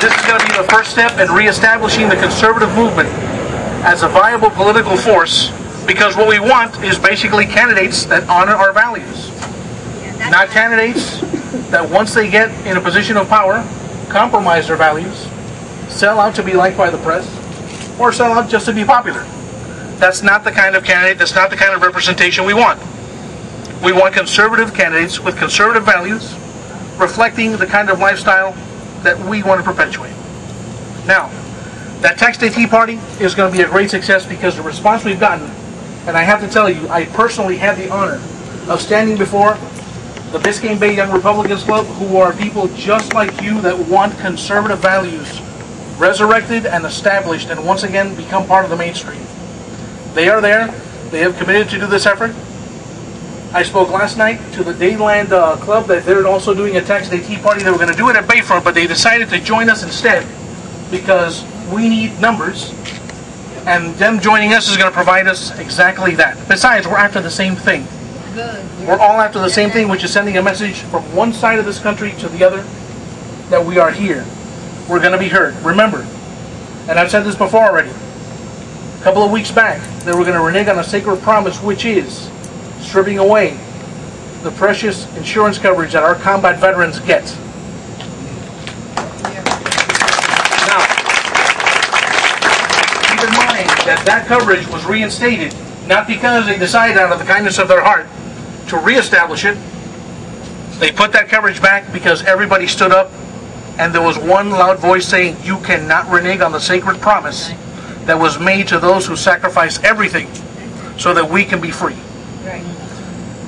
This is going to be the first step in reestablishing the conservative movement as a viable political force, because what we want is basically candidates that honor our values. Not candidates that once they get in a position of power, compromise their values, sell out to be liked by the press, or sell out just to be popular. That's not the kind of candidate, that's not the kind of representation we want. We want conservative candidates with conservative values, reflecting the kind of lifestyle that we want to perpetuate. Now, that Tax Day Tea Party is going to be a great success because the response we've gotten, and I have to tell you, I personally had the honor of standing before the Biscayne Bay Young Republicans Club, who are people just like you that want conservative values resurrected and established and once again become part of the mainstream. They are there. They have committed to do this effort. I spoke last night to the Dayland Club that they're also doing a Tax Day Tea Party. They were going to do it at Bayfront, but they decided to join us instead because we need numbers, and them joining us is going to provide us exactly that. Besides, we're after the same thing. Good. We're all after the same thing, which is sending a message from one side of this country to the other that we are here. We're going to be heard. Remember, and I've said this before already, a couple of weeks back, they were going to renege on a sacred promise, which is stripping away the precious insurance coverage that our combat veterans get. Now, keep in mind that that coverage was reinstated, not because they decided out of the kindness of their heart to reestablish it. They put that coverage back because everybody stood up and there was one loud voice saying, you cannot renege on the sacred promise that was made to those who sacrifice everything so that we can be free. Right.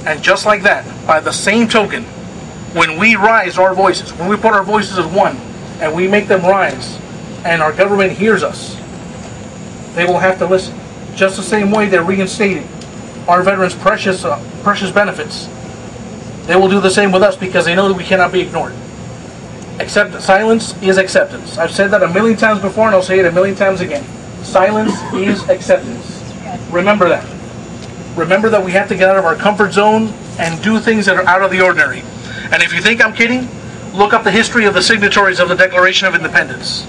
And just like that, by the same token, when we rise our voices, when we put our voices as one, and we make them rise, and our government hears us, they will have to listen. Just the same way they're reinstating our veterans' precious benefits. They will do the same with us because they know that we cannot be ignored. Silence is acceptance. I've said that a million times before, and I'll say it a million times again. Silence is acceptance. Remember that. Remember that we have to get out of our comfort zone and do things that are out of the ordinary. And if you think I'm kidding, look up the history of the signatories of the Declaration of Independence.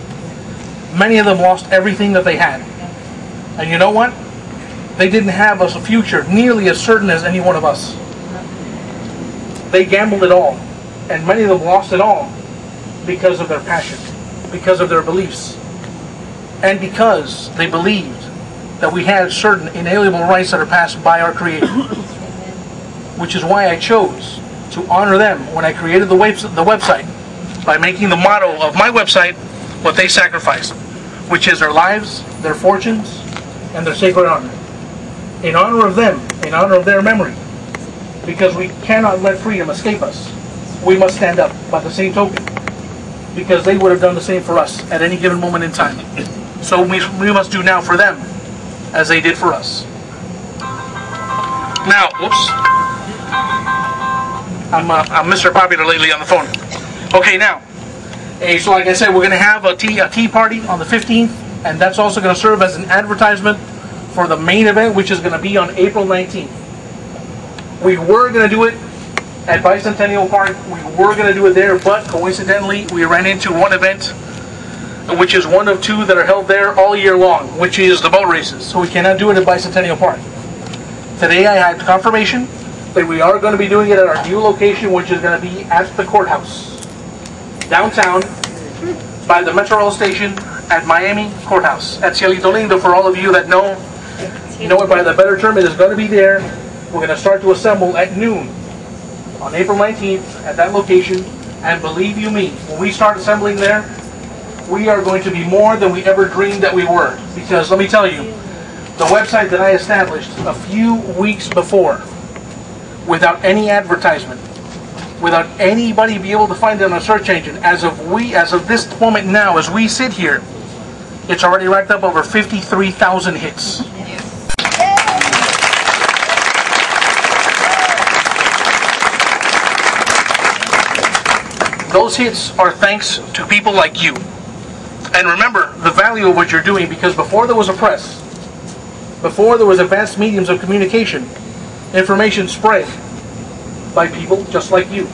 Many of them lost everything that they had. And you know what? They didn't have a future nearly as certain as any one of us. They gambled it all. And many of them lost it all because of their passion, because of their beliefs, and because they believed that we had certain inalienable rights that are passed by our Creator. Which is why I chose to honor them when I created the website by making the motto of my website what they sacrificed, which is their lives, their fortunes, and their sacred honor. In honor of them, in honor of their memory, because we cannot let freedom escape us. We must stand up by the same token, because they would have done the same for us at any given moment in time. So we must do now for them as they did for us. Now, whoops. I'm Mr. Popular lately on the phone. Okay, now, so like I said, we're going to have a tea party on the 15th, and that's also going to serve as an advertisement for the main event, which is going to be on April 19th. We were going to do it at Bicentennial Park. We were going to do it there, but coincidentally, we ran into one event, which is one of two that are held there all year long, which is the boat races. So we cannot do it at Bicentennial Park. Today I had confirmation that we are going to be doing it at our new location, which is going to be at the courthouse, downtown, by the Metro Rail station at Miami Courthouse, at Cielito Lindo. For all of you that know it by the better term, it is going to be there. We're going to start to assemble at noon on April 19th at that location, and believe you me, when we start assembling there, we are going to be more than we ever dreamed that we were. Because let me tell you, the website that I established a few weeks before, without any advertisement, without anybody be able to find it on a search engine, as of this moment now, as we sit here, it's already racked up over 53,000 hits. Those hits are thanks to people like you. And remember the value of what you're doing, because before there was a press, before there was advanced mediums of communication, information spread by people just like you.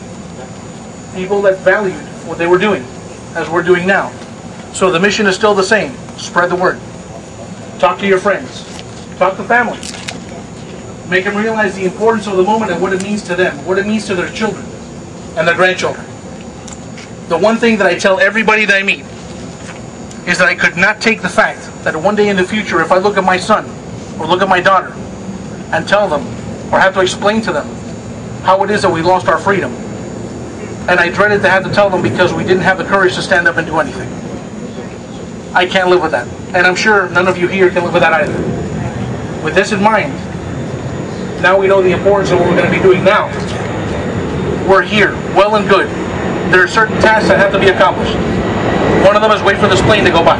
People that valued what they were doing, as we're doing now. So the mission is still the same. Spread the word. Talk to your friends. Talk to family. Make them realize the importance of the moment and what it means to them, what it means to their children and their grandchildren. The one thing that I tell everybody that I meet is that I could not take the fact that one day in the future, if I look at my son or look at my daughter and tell them or have to explain to them how it is that we lost our freedom, and I dreaded to have to tell them because we didn't have the courage to stand up and do anything. I can't live with that. And I'm sure none of you here can live with that either. With this in mind, now we know the importance of what we're going to be doing now. We're here, well and good. There are certain tasks that have to be accomplished. One of them is wait for this plane to go by.